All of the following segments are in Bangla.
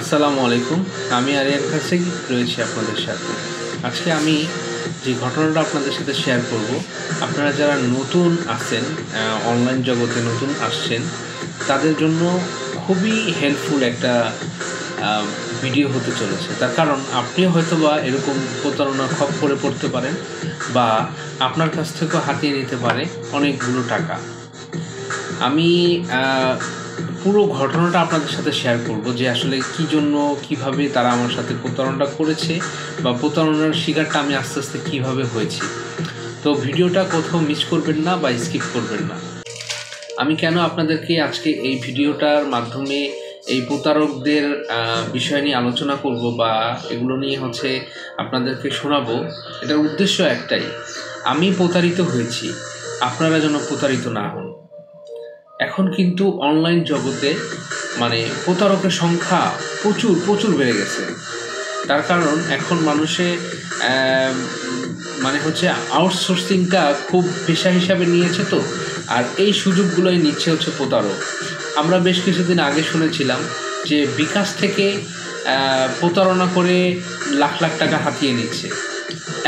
আসসালামু আলাইকুম। আমি আরিয়ান খাসি রয়েছি আপনাদের সাথে। আজকে আমি যে ঘটনাটা আপনাদের সাথে শেয়ার করব, আপনারা যারা নতুন আছেন, অনলাইন জগতে নতুন আসছেন, তাদের জন্য খুবই হেল্পফুল একটা ভিডিও হতে চলেছে। তার কারণ আপনিও হয়তোবা এরকম প্রতারণার খপ্পরে পড়তে পারেন বা আপনার কাছ থেকেও হাতিয়ে নিতে পারে অনেকগুলো টাকা। আমি পুরো ঘটনাটা আপনাদের সাথে শেয়ার করব যে আসলে কী জন্য, কিভাবে তারা আমার সাথে প্রতারণা করেছে বা প্রতারণার শিকারটা আমি আস্তে আস্তে কীভাবে হয়েছি। তো ভিডিওটা কোথাও মিস করবেন না বা স্কিপ করবেন না। আমি কেন আপনাদেরকে আজকে এই ভিডিওটার মাধ্যমে এই প্রতারকদের বিষয় নিয়ে আলোচনা করব বা এগুলো নিয়ে আপনাদেরকে শোনাবো, এটার উদ্দেশ্য একটাই, আমি প্রতারিত হয়েছি, আপনারা যেন প্রতারিত না হন। এখন কিন্তু অনলাইন জগতে প্রতারকের সংখ্যা প্রচুর বেড়ে গেছে। তার কারণ এখন মানুষে আউটসোর্সিংটা খুব পেশা হিসাবে নিয়েছে, তো আর এই সুযোগগুলোই নিচ্ছে প্রতারক। আমরা বেশ কিছুদিন আগে শুনেছিলাম যে বিকাশ থেকে প্রতারণা করে লাখ লাখ টাকা হাতিয়ে নিচ্ছে।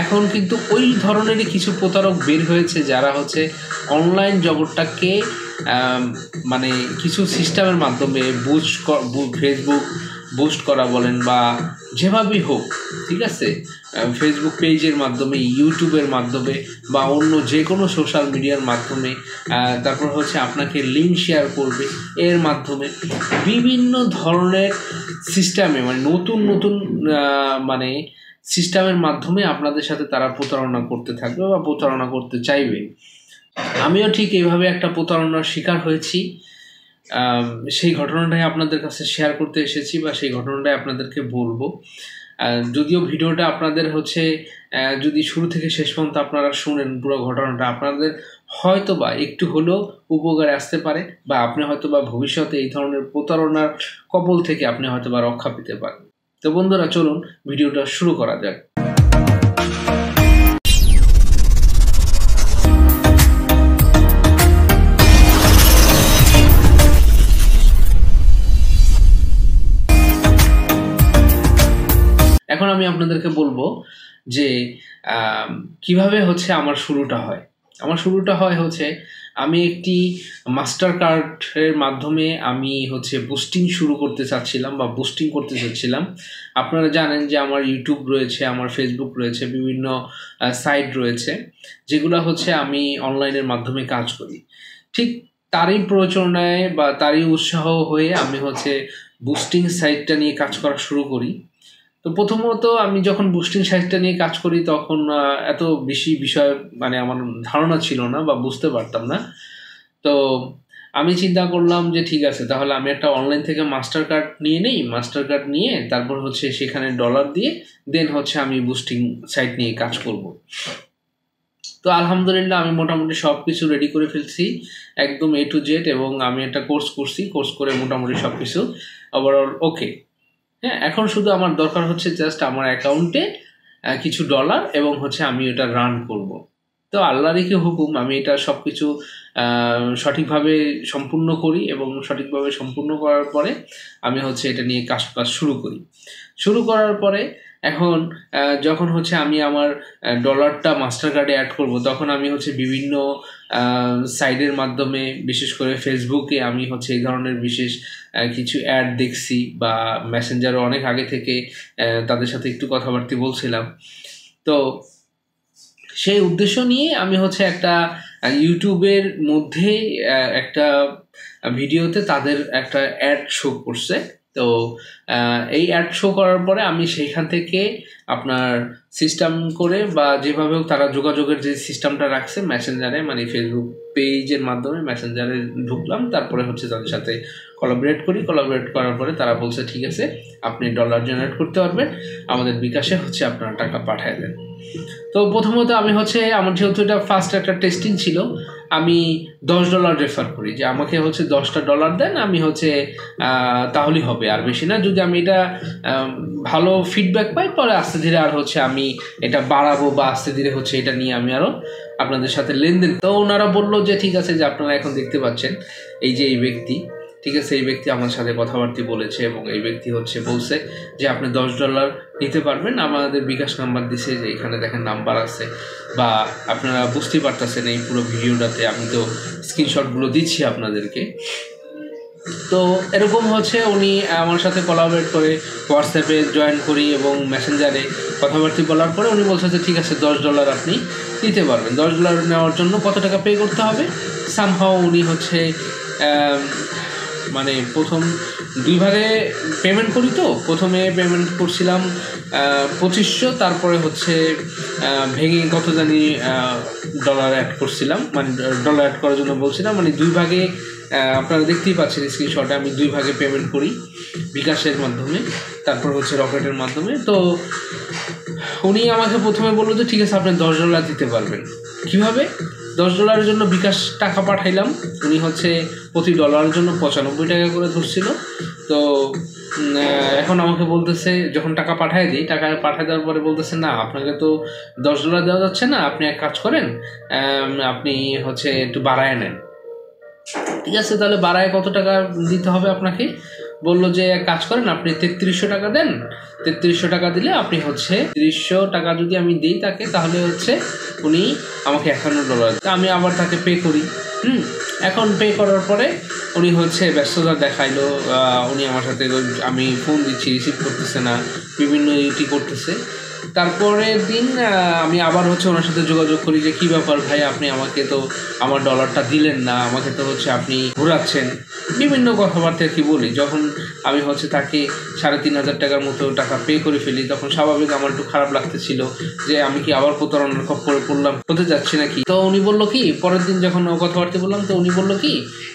এখন কিন্তু ওই ধরনেরই কিছু প্রতারক বের হয়েছে যারা অনলাইন জগৎটাকে কিছু সিস্টেমের মাধ্যমে ফেসবুক বুস্ট করা বলেন বা যেভাবেই হোক, ঠিক আছে, ফেসবুক পেজের মাধ্যমে, ইউটিউবের মাধ্যমে বা অন্য যে কোনো সোশ্যাল মিডিয়ার মাধ্যমে, তারপর আপনাকে লিঙ্ক শেয়ার করবে, এর মাধ্যমে বিভিন্ন ধরনের সিস্টেমে নতুন সিস্টেমের মাধ্যমে আপনাদের সাথে তারা প্রতারণা করতে থাকবে বা প্রতারণা করতে চাইবে। আমিও ঠিক এইভাবে একটা প্রতারণার শিকার হয়েছি। সেই ঘটনাটাই আপনাদের কাছে শেয়ার করতে এসেছি বা সেই ঘটনাটাই আপনাদেরকে বলবো। যদিও ভিডিওটা আপনাদের যদি শুরু থেকে শেষ পর্যন্ত আপনারা শুনেন পুরো ঘটনাটা, আপনাদের হয়তোবা একটু হলেও উপকারে আসতে পারে বা আপনি হয়তোবা ভবিষ্যতে এই ধরনের প্রতারণার কবল থেকে আপনি হয়তোবা রক্ষা পেতে পারেন। তো বন্ধুরা, চলুন ভিডিওটা শুরু করা যাক। এখন আমি আপনাদেরকে বলবো যে কিভাবে আমার শুরুটা হয়। আমার শুরুটা হয় আমি একটি মাস্টার কার্ডের মাধ্যমে আমি বুস্টিং শুরু করতে চাচ্ছিলাম বা বুস্টিং করতে চাচ্ছিলাম। আপনারা জানেন যে আমার ইউটিউব রয়েছে, আমার ফেসবুক রয়েছে, বিভিন্ন সাইট রয়েছে যেগুলো আমি অনলাইনের মাধ্যমে কাজ করি। ঠিক তারই প্রচলনায় বা তারই উৎসাহ হয়ে আমি বুস্টিং সাইটটা নিয়ে কাজ করা শুরু করি। তো প্রথমত আমি যখন বুস্টিং সাইটটা নিয়ে কাজ করি তখন এত বেশি বিষয় আমার ধারণা ছিল না বা বুঝতে পারতাম না। তো আমি চিন্তা করলাম যে ঠিক আছে, তাহলে আমি একটা অনলাইন থেকে মাস্টার কার্ড নিয়ে নেই। মাস্টার কার্ড নিয়ে তারপর সেখানে ডলার দিয়ে দেন আমি বুস্টিং সাইট নিয়ে কাজ করব। তো আলহামদুলিল্লাহ আমি মোটামুটি সব কিছু রেডি করে ফেলছি, একদম A to Z, এবং আমি একটা কোর্স করে মোটামুটি সব কিছু ওভারঅল ওকে। হ্যাঁ, এখন শুধু আমার দরকার জাস্ট আমার অ্যাকাউন্টে কিছু ডলার এবং আমি এটা রান করব। তো আল্লাহরই কি হুকুম, আমি এটা সব কিছু সঠিকভাবে সম্পূর্ণ করি এবং সঠিকভাবে সম্পূর্ণ করার পরে আমি এটা নিয়ে কাজ শুরু করার পরে এখন যখন আমি আমার ডলারটা মাস্টার কার্ডে অ্যাড করব, তখন আমি বিভিন্ন সাইটের মাধ্যমে, বিশেষ করে ফেসবুকে আমি এই ধরনের বিশেষ কিছু অ্যাড দেখছি বা মেসেঞ্জারও অনেক আগে থেকে তাদের সাথে একটু কথাবার্তা বলছিলাম। তো সেই উদ্দেশ্য নিয়ে আমি একটা ইউটিউবের মধ্যে একটা ভিডিওতে তাদের একটা অ্যাড শো করছে। তো এই অ্যাড শো করার পরে আমি সেইখান থেকে আপনার সিস্টেম করে বা যেভাবেও তারা যোগাযোগের যে সিস্টেমটা রাখছে মেসেঞ্জারে, ফেসবুক পেজের মাধ্যমে মেসেঞ্জারে ঢুকলাম। তারপরে তাদের সাথে কোলাবরেট করার পরে তারা বলছে ঠিক আছে, আপনি ডলার জেনারেট করতে পারবেন, আমাদের বিকাশে আপনারা টাকা পাঠিয়ে দেন। তো প্রথমত আমি আমার যেহেতু এটা ফার্স্ট একটা টেস্টিং ছিল, আমি $10 রেফার করি যে আমাকে $10 দেন, আমি তাহলেই হবে, আর বেশি না। যদি আমি এটা ভালো ফিডব্যাক পাই পরে আস্তে ধীরে আর আমি এটা বাড়াবো বা আস্তে ধীরে এটা নিয়ে আমি আরও আপনাদের সাথে লেনদেন। তো ওনারা বললো যে ঠিক আছে, যে আপনারা এখন দেখতে পাচ্ছেন এই যে এই ব্যক্তি, ঠিক আছে এই ব্যক্তি আমার সাথে কথাবার্তা বলেছে এবং এই ব্যক্তি হচ্ছে বলছে যে আপনি $10 নিতে পারবেন, আমাদের বিকাশ নাম্বার দিছে, যে এখানে দেখেন নাম্বার আছে, বা আপনারা বুঝতেই পারতেছেন এই পুরো ভিডিওটাতে আমি তো স্ক্রিনশটগুলো দিচ্ছি আপনাদেরকে। তো এরকম হচ্ছে উনি আমার সাথে কোলাবরেট করে হোয়াটসঅ্যাপে জয়েন করি এবং মেসেঞ্জারে কথাবার্তা বলার পরে উনি বলছে যে ঠিক আছে $10 আপনি দিতে পারবেন। $10 নেওয়ার জন্য কত টাকা পে করতে হবে, সামহাও উনি হচ্ছে মানে প্রথম 2 ভাগে পেমেন্ট করি, তো প্রথমে পেমেন্ট করছিলাম 2500, তারপরে হচ্ছে ভেঙে কত জানি ডলার অ্যাড করছিলাম, মানে ডলার অ্যাড করার জন্য বলছিলাম, মানে 2 ভাগে আপনারা দেখতেই পাচ্ছেন স্ক্রিনশটে আমি 2 ভাগে পেমেন্ট করি, বিকাশের মাধ্যমে, তারপর হচ্ছে রকেটের মাধ্যমে। তো উনি আমাকে প্রথমে বললো যে ঠিক আছে আপনি $10 দিতে পারবেন। কীভাবে? $10 জন্য বিকাশ টাকা পাঠাইলাম, উনি হচ্ছে প্রতি ডলারের জন্য 95 টাকা করে ধরছিল। তো এখন আমাকে বলতেছে, যখন টাকা পাঠাই দিই, টাকা পাঠাই দেওয়ার পরে বলতেছে না আপনাকে তো $10 দেওয়া যাচ্ছে না, আপনি এক কাজ করেন, আপনি হচ্ছে একটু বাড়ায় নেন। ঠিক আছে, তাহলে বাড়ায় কত টাকা দিতে হবে আপনাকে? বললো যে এক কাজ করেন আপনি 3300 টাকা দেন, 3300 টাকা দিলে আপনি হচ্ছে 3300 টাকা যদি আমি দিই তাকে, তাহলে হচ্ছে উনি আমাকে $51। আমি আবার তাকে পে করি। এখন পে করার পরে উনি হচ্ছে ব্যস্ততা দেখাইলো, উনি আমার সাথে, আমি ফোন দিচ্ছি রিসিভ করতেছে না, বিভিন্ন ইউটি করতেছে। তারপরের দিন আমি আবার হচ্ছে ওনার সাথে যোগাযোগ করি যে কী ব্যাপার ভাই, আপনি আমাকে তো আমার ডলারটা দিলেন না, আমাকে তো হচ্ছে আপনি ঘোরাচ্ছেন, বিভিন্ন কথাবার্তা কি বলি। যখন আমি হচ্ছে তাকে 3500 টাকার মতো টাকা পে করে ফেলি, তখন স্বাভাবিক আমার একটু খারাপ লাগতেছিল যে আমি কি আবার প্রতারণার খপ্পরে পড়লাম, হতে যাচ্ছি নাকি। তো উনি বললো কি, পরের দিন যখন কথাবার্তা বললাম, তো উনি বললো কি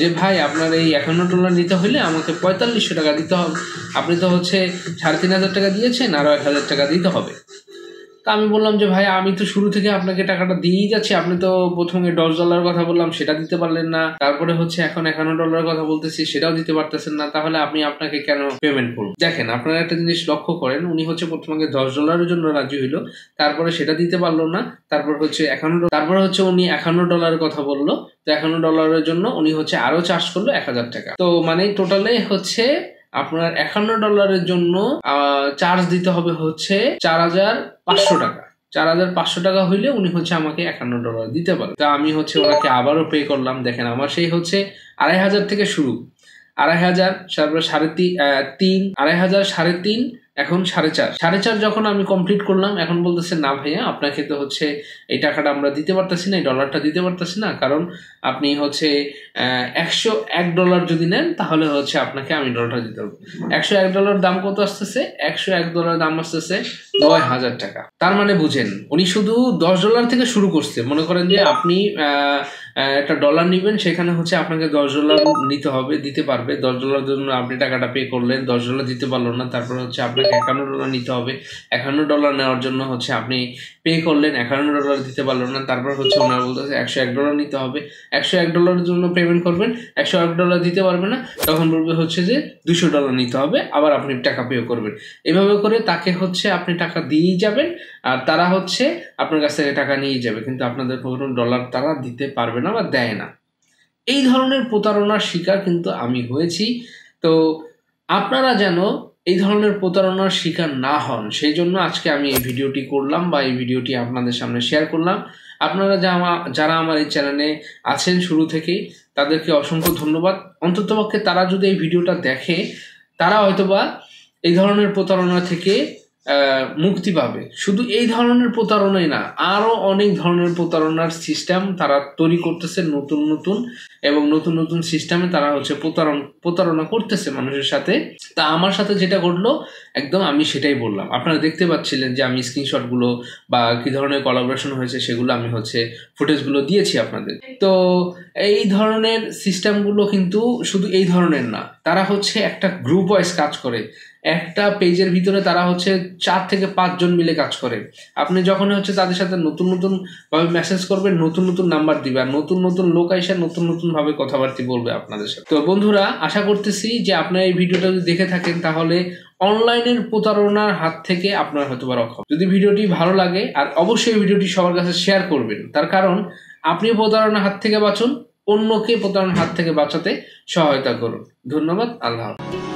যে ভাই আপনার এই $51 নিতে হলে আমাকে 4500 টাকা দিতে হবে, আপনি তো হচ্ছে 3500 টাকা দিয়েছেন, আরও 1000 টাকা দিতে হবে। তা আমি বললাম যে ভাই আমি তো শুরু থেকে আপনাকে টাকাটা দিয়েই যাচ্ছি, আপনি তো প্রথমে $10 কথা বললাম সেটা দিতে পারলেন না, তারপরে হচ্ছে এখন $51 কথা বলতেছি সেটাও দিতে পারতেছেন না, তাহলে আমি আপনাকে কেন পেমেন্ট করব? দেখেন আপনারা একটা জিনিস লক্ষ্য করেন, উনি হচ্ছে প্রথমে $10 জন্য রাজি হইলো, তারপরে সেটা দিতে পারলো না, তারপর হচ্ছে উনি $51 কথা বললো, তো $51 জন্য উনি হচ্ছে আরো চার্জ করলো 1000 টাকা। তো মানে টোটালে হচ্ছে আপনার $51 জন্য চার্জ দিতে হবে হচ্ছে 4500 টাকা। 4500 টাকা হইলে উনি হচ্ছে আমাকে $51 দিতে পারে। তা আমি হচ্ছে ওনাকে আবারও পে করলাম। দেখেন আমার সেই হচ্ছে 2500 থেকে শুরু, 2500, তারপরে 3.5, 2500, 3.5, এখন 4.5 যখন আমি কমপ্লিট করলাম, এখন বলতেছে না ভাইয়া আপনাকে তো হচ্ছে এই টাকাটা আমরা দিতে পারতেছি না, এই ডলারটা দিতে পারতেছি না, কারণ আপনি হচ্ছে $101 যদি নেন তাহলে হচ্ছে আপনাকে আমি ডলারটা দিতে পারবো। $101 দাম কত আসতেছে? $101 দাম আসতেছে 9000 টাকা। তার মানে বুঝেন উনি শুধু $10 থেকে শুরু করছে। মনে করেন যে আপনি একটা ডলার নিবেন, সেখানে হচ্ছে আপনাকে $10 নিতে হবে, দিতে পারবে। $10 জন্য আপনি টাকাটা পে করলেন, $10 দিতে পারলো না, তারপর হচ্ছে আপনাকে $51 নিতে হবে। $51 নেওয়ার জন্য হচ্ছে আপনি পে করলেন, $51 দিতে পারলো না, তারপর হচ্ছে ওনার বলতেছে $101 নিতে হবে। $101 জন্য পেমেন্ট করবেন, $101 দিতে পারবে না, তখন বলবে হচ্ছে যে $200 নিতে হবে, আবার আপনি টাকা পে করবেন। এভাবে করে তাকে হচ্ছে আপনি টাকা দিয়েই যাবেন, আর তারা হচ্ছে আপনার কাছ থেকে টাকা নিয়ে যাবে, কিন্তু আপনাদের কোনো ডলার তারা দিতে পারবে না বা দেয় না। এই ধরনের প্রতারণার শিকার কিন্তু আমি হয়েছি। তো আপনারা যেন এই ধরনের প্রতারণার শিকার না হন, সেই জন্য আজকে আমি এই ভিডিওটি করলাম বা এই ভিডিওটি আপনাদের সামনে শেয়ার করলাম। আপনারা যারা আমার এই চ্যানেলে আছেন শুরু থেকেই, তাদেরকে অসংখ্য ধন্যবাদ। অন্ততপক্ষে তারা যদি এই ভিডিওটা দেখে, তারা হয়তোবা এই ধরনের প্রতারণা থেকে মুক্তি পাবে। শুধু এই ধরনের প্রতারণাই না, আরো অনেক ধরনের প্রতারণার সিস্টেম তারা তৈরি করতেছে, নতুন নতুন এবং নতুন নতুন সিস্টেমে তারা হচ্ছে প্রতারণা করতেছে মানুষের সাথে। তা আমার সাথে যেটা ঘটলো একদম আমি সেটাই বললাম। আপনারা দেখতে পাচ্ছিলেন যে আমি স্ক্রিনশটগুলো বা কি ধরনের কোলাবোরেশন হয়েছে সেগুলো আমি হচ্ছে ফুটেজগুলো দিয়েছি আপনাদের। তো এই ধরনের সিস্টেমগুলো কিন্তু শুধু এই ধরনের না, তারা হচ্ছে একটা গ্রুপ ওয়াইজ কাজ করে। একটা পেজের ভিতরে তারা হচ্ছে 4 থেকে 5 জন মিলে কাজ করে। আপনি যখন হচ্ছে তাদের সাথে নতুন নতুন ভাবে মেসেজ করবেন, নতুন নতুন নাম্বার দিবে, আর নতুন নতুন লোক আইসা নতুন নতুন ভাবে কথাবার্তা বলবে আপনাদের সাথে। তো বন্ধুরা, আশা করতেছি যে আপনারা এই ভিডিওটা যদি দেখে থাকেন তাহলে অনলাইনের প্রতারণার হাত থেকে আপনারা হয়তো বা রক্ষা। যদি ভিডিওটি ভালো লাগে, আর অবশ্যই ভিডিওটি সবার কাছে শেয়ার করবেন, তার কারণ আপনি প্রতারণার হাত থেকে বাঁচুন, অন্যকে প্রতারণার হাত থেকে বাঁচাতে সহায়তা করুন। ধন্যবাদ। আল্লাহ হাফেজ।